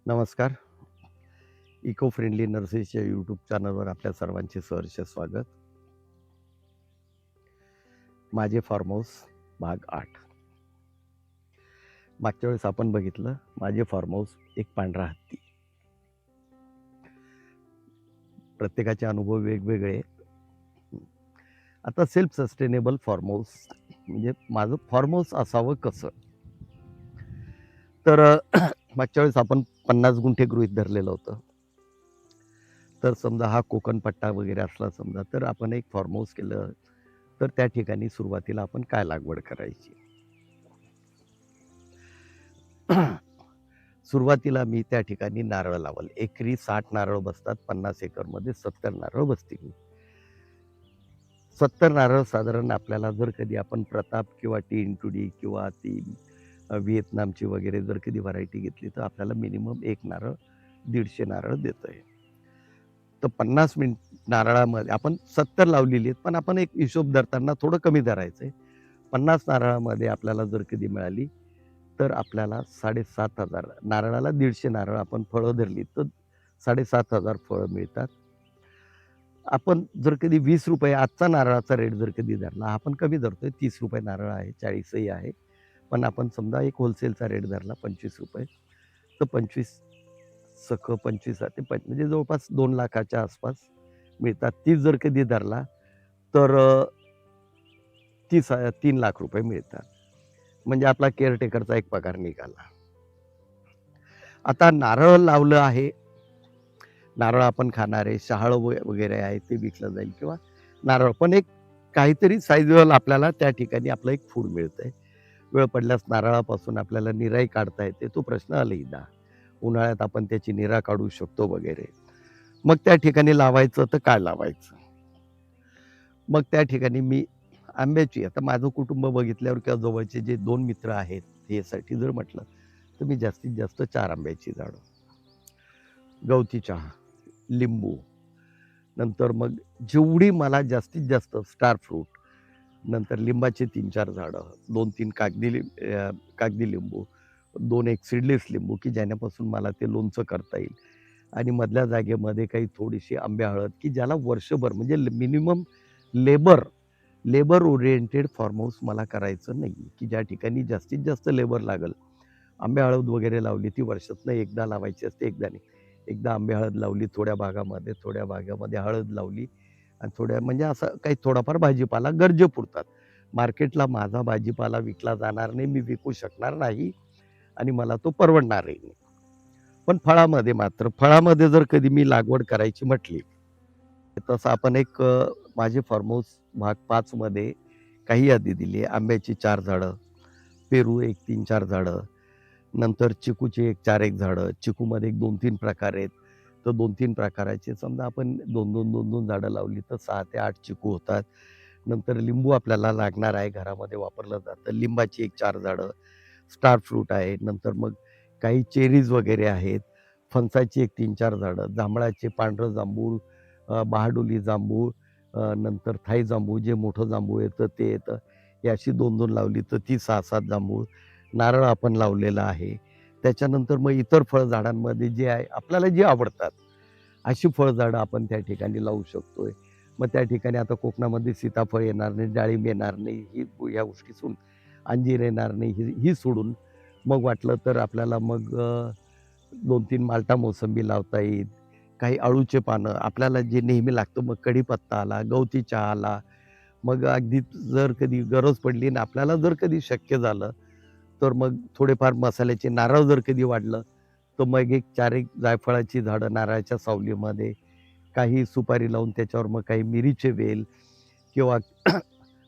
नमस्कार. Eco friendly नर्सेसच्या YouTube चॅनलवर आपल्या सर्वांचे सहर्ष स्वागत. माझे फार्म हाऊस भाग 8. मागच्या वेळेस आपण बघितलं माझे फार्म हाऊस एक पांढरा हत्ती. प्रत्येकाचे अनुभव वेगवेगळे. आता सेल्फ सस्टेनेबल फार्म हाऊस म्हणजे माझं फार्म हाऊस असावं कसं? तर मागच्या वेळेस आपण 50 गुंठे गृहीत धरलेलं होतं. तर समजा हा कोकण पट्टा वगैरे असला समजा, तर आपण एक फार्म हाऊस केलं, तर त्या ठिकाणी सुरुवातीला आपण काय लागवड करायची? सुरुवातीला मी त्या ठिकाणी नारळ लावल. एकरी 60 नारळ बसतात. 50 एकरमध्ये 70 नारळ बसतील. 70 नारळ साधारण आपल्याला जर कधी आपण प्रताप किंवा टी इंटू डी किंवा ती व्हिएतनामची वगैरे जर कधी व्हरायटी घेतली, तर आपल्याला मिनिमम एक नारळ 150 नारळ देतंय. तर 50 नारळामध्ये आपण 70 लावलेली आहेत, पण आपण एक हिशोब धरताना थोडं कमी धरायचं आहे. 50 नारळामध्ये आपल्याला जर कधी मिळाली, तर आपल्याला 7,500 नारळाला 150 नारळ आपण फळं धरली, तर 7,500 फळं मिळतात. आपण जर कधी ₹20 आजचा नारळाचा रेट जर कधी धरला, आपण कमी धरतोय, ₹30 नारळ आहे, 40ही आहे. पण आपण समजा एक होलसेलचा रेट धरला ₹25, तर 25 सख 25 ते म्हणजे जवळपास 2,00,000च्या आसपास मिळतात. 30 जर कधी धरला, तर 3,00,000 मिळतात. म्हणजे आपला केअरटेकरचा एक पगार निघाला. आता नारळ लावलं आहे, नारळ आपण खाणार आहे, शहाळं वगैरे आहे ते विकलं जाईल किंवा नारळ पण एक काहीतरी साईजवालं आपल्याला त्या ठिकाणी आपलं एक फूड मिळतंय. वेळ पडल्यास नारळापासून आपल्याला निराई काढता येते, तो प्रश्न अलहिदा. उन्हाळ्यात आपण त्याची निरा काढू शकतो वगैरे. मग त्या ठिकाणी लावायचं तर काय लावायचं? मग त्या ठिकाणी मी आंब्याची, आता माझं कुटुंब बघितल्यावर किंवा जवळचे जे 2 मित्र आहेत, यासाठी जर म्हटलं, तर मी जास्तीत जास्त 4 आंब्याची झाडं, गवती चहा, लिंबू, नंतर मग जेवढी मला जास्तीत जास्त स्टार फ्रूट, नंतर लिंबाचे 3-4 झाडं, 2-3 कागदी लिंबू, 2 एक सीडलेस लिंबू, की ज्याच्यापासून मला ते लोणचं करता येईल. आणि मधल्या जागेमध्ये काही थोडीशी आंबे हळद, की ज्याला वर्षभर म्हणजे minimum labour labour oriented farmhouse मला करायचं नाही, की ज्या ठिकाणी जास्तीत जास्त लेबर लागेल. आंबे हळद वगैरे लावली ती वर्षातनं एकदा लावायची असते, एकदा नाही. एकदा आंबे हळद लावली थोड्या भागामध्ये हळद लावली आणि थोड्या म्हणजे असं काही थोडाफार भाजीपाला गरजेपुरतात. मार्केटला माझा भाजीपाला विकला जाणार नाही, मी विकू शकणार नाही आणि मला तो परवडणारही नाही. पण फळामध्ये जर कधी मी लागवड करायची म्हटली, तसं आपण एक माझे फार्म हाऊस भाग 5 मध्ये काही यादी दिली आहे. आंब्याची 4 झाडं, पेरू एक 3-4 झाडं, नंतर चिकूची एक 4-1 झाडं. चिकूमध्ये एक 2-3 प्रकार आहेत. तर 2-3 प्रकाराचे समजा आपण 2-2 झाडं लावली तर 6 ते 8 चिकू होतात. नंतर लिंबू आपल्याला लागणार आहे, घरामध्ये वापरलं जातं. लिंबाची एक 4 झाडं, स्टार फ्रूट आहे. नंतर मग काही चेरीज वगैरे आहेत. फणसाची एक 3-4 झाडं, जांभळाचे पांढरं जांभूळ, बहाडुली जांभूळ, नंतर थाई जांभूळ जे मोठं जांभूळ येतं ते येतं. ही अशी 2-2 लावली तर ती 6-7 जांभूळ. नारळ आपण लावलेला आहे. त्याच्यानंतर मग इतर फळझाडांमध्ये जे आहे आपल्याला जी आवडतात, अशी फळझाडं आपण त्या ठिकाणी लावू शकतोय. मग त्या ठिकाणी आता कोकणामध्ये सीताफळ येणार नाही, डाळिंब येणार नाही, ह्या गोष्टी सोडून अंजीर येणार नाही, ही सोडून मग वाटलं तर आपल्याला मग 2-3 माल्टा मोसंबी लावता येईल. काही अळूचे पानं, आपल्याला जे नेहमी लागतं, मग कढीपत्ता आला, गवती चहा आला. मग अगदी जर कधी गरज पडली आणि आपल्याला जर कधी शक्य झालं, तर मग थोडेफार मसाल्याचे नारळ जर कधी वाढलं, तर मग एक 4-1 जायफळाची झाडं नारळाच्या सावलीमध्ये, काही सुपारी लावून त्याच्यावर मग काही मिरीचे वेल किंवा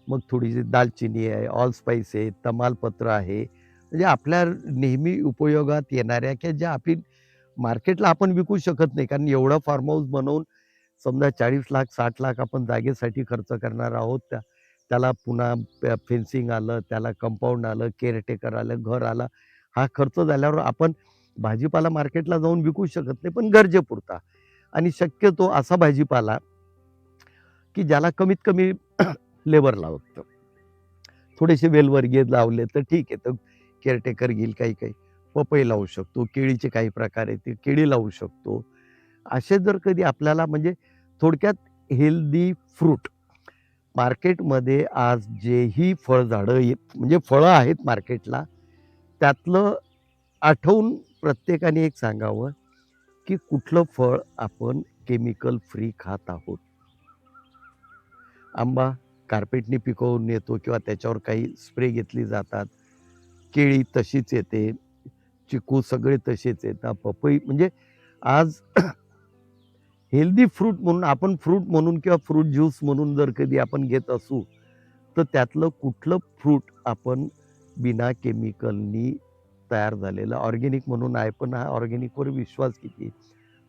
मग थोडीशी दालचिनी आहे, ऑलस्पाईस आहे, तमालपत्र आहे. म्हणजे आपल्या नेहमी उपयोगात येणाऱ्या, की ज्या आपण मार्केटला आपण विकू शकत नाही. कारण एवढं फार्म हाऊस बनवून समजा 40,00,000 60,00,000 आपण जागेसाठी खर्च करणार आहोत. त्याला पुन्हा फेन्सिंग आलं, त्याला कंपाऊंड आलं, केअरटेकर आलं, घर आलं. हा खर्च झाल्यावर आपण भाजीपाला मार्केटला जाऊन विकू शकत नाही, पण गरजेपुरता आणि शक्यतो असा भाजीपाला, की ज्याला कमीत कमी लेबर लागतं. थोडेसे वेलवर्गीय लावले तर ठीक आहे, तर केअरटेकर घेईल काही-काही. पपई लावू शकतो, केळीचे काही प्रकार आहेत ते केळी लावू शकतो. असे जर कधी आपल्याला म्हणजे थोडक्यात हेल्दी फ्रूट मार्केटमध्ये आज जेही फळझाडं म्हणजे फळं आहेत मार्केटला, त्यातलं आठवून प्रत्येकाने एक सांगावं, की कुठलं फळ आपण केमिकल फ्री खात आहोत. आंबा कार्पेटने पिकवून येतो किंवा त्याच्यावर काही स्प्रे घेतली जातात. केळी तशीच येते, चिकू सगळे तसेच येतात. पपई म्हणजे आज हेल्दी फ्रूट म्हणून आपण फ्रूट म्हणून किंवा फ्रूट ज्यूस म्हणून जर कधी आपण घेत असू, तर त्यातलं कुठलं फ्रूट आपण बिना केमिकलनी तयार झालेलं ऑर्गॅनिक म्हणून आहे. पण हा ऑर्गॅनिकवर विश्वास किती?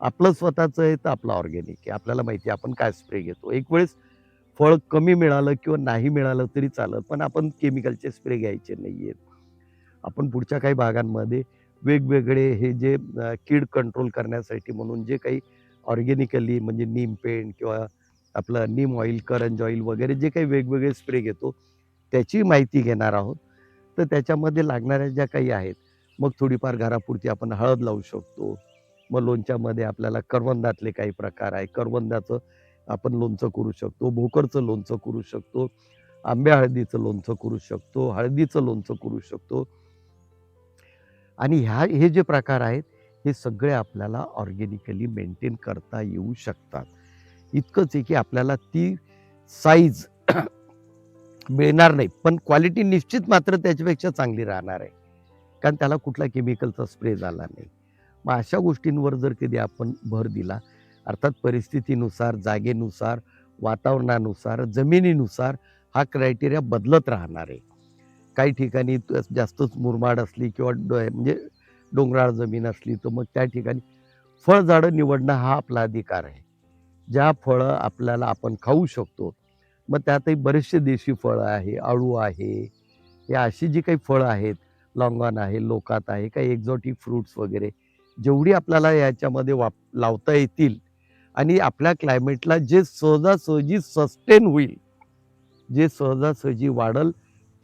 आपलं स्वतःचं आहे तर आपलं ऑर्गॅनिक आहे. आपल्याला माहिती आहे आपण काय स्प्रे घेतो. एक वेळेस फळ कमी मिळालं किंवा नाही मिळालं तरी चालेल, पण आपण केमिकलचे स्प्रे घ्यायचे नाहीयेत. आपण पुढच्या काही भागांमध्ये वेगवेगळे हे जे कीड कंट्रोल करण्यासाठी म्हणून जे काही ऑर्गॅनिकली म्हणजे नीम पेंट किंवा आपलं नीम ऑइल, करंज ऑइल वगैरे जे काही वेगवेगळे स्प्रे घेतो, त्याची माहिती घेणार आहोत. तर त्याच्यामध्ये लागणाऱ्या ज्या काही आहेत, मग थोडीफार घरापुरती आपण हळद लावू शकतो. मग लोणच्यामध्ये आपल्याला करवंदातले काही प्रकार आहे. करवंदाचं आपण लोणचं करू शकतो, भोकरचं लोणचं करू शकतो, आंब्या हळदीचं लोणचं करू शकतो, हळदीचं लोणचं करू शकतो. आणि हे जे प्रकार आहेत, हे सगळे आपल्याला ऑर्गॅनिकली मेंटेन करता येऊ शकतात. इतकंच आहे की आपल्याला ती साईज मिळणार नाही, पण क्वालिटी निश्चित मात्र त्याच्यापेक्षा चांगली राहणार आहे. कारण त्याला कुठला केमिकलचा स्प्रे झाला नाही. मग अशा गोष्टींवर जर कधी आपण भर दिला, अर्थात परिस्थितीनुसार, जागेनुसार, वातावरणानुसार, जमिनीनुसार हा क्रायटेरिया बदलत राहणार आहे. काही ठिकाणी जास्तच मुरमाड असली किंवा म्हणजे डोंगराळ जमीन असली, तर मग त्या ठिकाणी फळझाडं निवडणं हा आपला अधिकार आहे. ज्या फळं आपल्याला आपण खाऊ शकतो. मग त्यातही बरेचसे देशी फळं आहे, आळू आहे, हे अशी जी काही फळं आहेत, लॉंगॉन आहे, लोकात आहे, काही एक्झॉटिक फ्रुट्स वगैरे, जेवढी आपल्याला याच्यामध्ये लावता येतील आणि आपल्या क्लायमेटला जे सहजासहजी सस्टेन होईल, जे सहजासहजी वाढेल,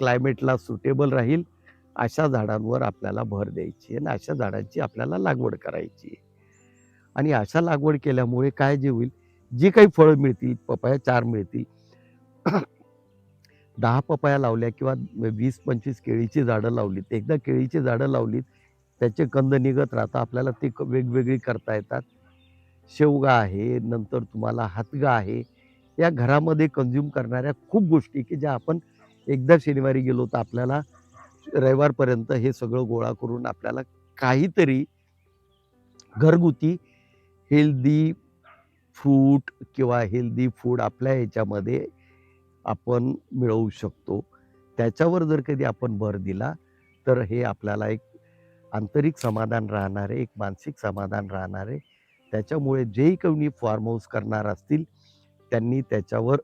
क्लायमेटला सुटेबल राहील, अशा झाडांवर आपल्याला भर द्यायची आणि अशा झाडांची आपल्याला लागवड करायची. आणि अशा लागवड केल्यामुळे काय जे होईल, जी काही फळं मिळतील, पपया 4 मिळतील. 10 पपया लावल्या किंवा 20-25 केळीची झाडं लावलीत. एकदा केळीची झाडं लावलीत, त्याचे कंद निघत राहतात. आपल्याला ते वेगवेगळी करता येतात. शेवगा आहे, नंतर तुम्हाला हातगा आहे. या घरामध्ये कंझ्युम करणाऱ्या खूप गोष्टी, की ज्या आपण एकदा शनिवारी गेलो तर आपल्याला रविवारपर्यंत हे सगळं गोळा करून आपल्याला काहीतरी घरगुती हेल्दी फ्रूट किंवा हेल्दी फूड आपल्या ह्याच्यामध्ये आपण मिळवू शकतो. त्याच्यावर जर कधी आपण भर दिला, तर हे आपल्याला एक आंतरिक समाधान राहणार आहे, एक मानसिक समाधान राहणार आहे. त्याच्यामुळे जेही कोणी फार्म हाऊस करणार असतील, त्यांनी त्याच्यावर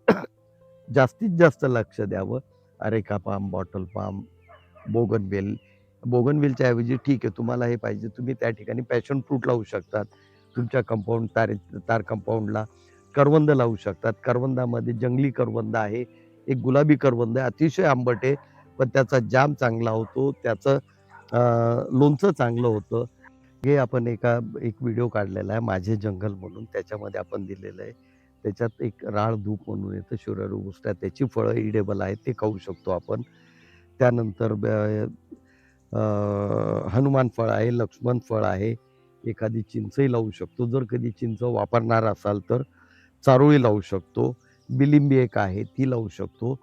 जास्तीत जास्त लक्ष द्यावं. अरेका पाम, बॉटल पाम, बोगनवेल. बोगनवेलच्या ऐवजी ठीक आहे, तुम्हाला हे पाहिजे, तुम्ही त्या ठिकाणी पॅशन फ्रूट लावू शकतात. तुमच्या कंपाऊंड तार कंपाऊंडला करवंद लावू शकतात. करवंदामध्ये जंगली करवंद आहे, एक गुलाबी करवंद आहे, अतिशय आंबट आहे, पण त्याचा जाम चांगला होतो, त्याचं लोणचं चांगलं होतं. हे आपण एक व्हिडिओ काढलेला आहे, माझे जंगल म्हणून. त्याच्यामध्ये आपण दिलेलं आहे. त्याच्यात एक राळ धूप म्हणून येतं, शुरा रोबस्टा, त्याची फळं इडेबल आहेत, ते खाऊ शकतो आपण. त्यानंतर हनुमान फळ आहे, लक्ष्मण फळ आहे, एखादी चिंचही लावू शकतो. जर कधी चिंच वापरणार असाल तर चारोळी लावू शकतो. बिलिंबी एक आहे, ती लावू शकतो.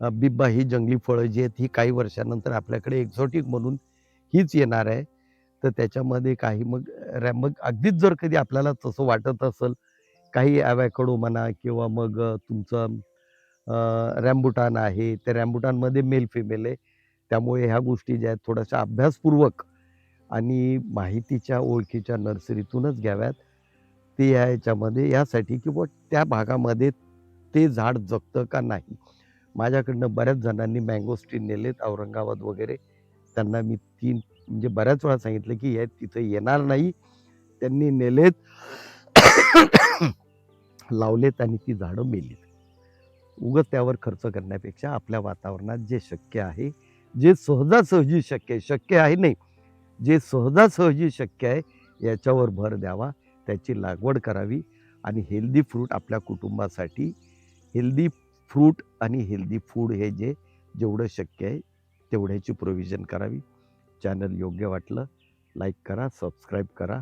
बिब्बा ही जंगली फळं जी आहेत, ही काही वर्षानंतर आपल्याकडे एक्झॉटिक म्हणून हीच येणार आहे. तर त्याच्यामध्ये काही मग अगदीच जर कधी आपल्याला तसं वाटत असेल, काही ॲवॅकॅडो म्हणा किंवा मग तुमचं रॅम्बुटान आहे. त्या रॅम्बुटानमध्ये मेल फिमेल आहे. त्यामुळे ह्या गोष्टी ज्या आहेत थोड्याशा अभ्यासपूर्वक आणि माहितीच्या ओळखीच्या नर्सरीतूनच घ्याव्यात. ते या ह्याच्यामध्ये यासाठी की बुवा त्या भागामध्ये ते झाड जगतं का नाही. माझ्याकडनं बऱ्याच जणांनी मँगोस्टीन नेलेत औरंगाबाद वगैरे. त्यांना मी 3 म्हणजे बऱ्याच वेळा सांगितलं की हे तिथं येणार नाही. त्यांनी नेलेत, लावलेत आणि ती झाडं मेलीत. उगाच त्यावर खर्च करण्यापेक्षा आपल्या वातावरणात जे शक्य आहे, जे सहजासहजी शक्य आहे, शक्य आहे नाही, जे सहजासहजी शक्य आहे याच्यावर भर द्यावा, त्याची लागवड करावी आणि हेल्दी फ्रूट आपल्या कुटुंबासाठी हेल्दी फ्रूट आणि हेल्दी फूड हे जेवढं शक्य आहे तेवढ्याची प्रोव्हिजन करावी. चॅनल योग्य वाटलं लाईक करा, सबस्क्राईब करा.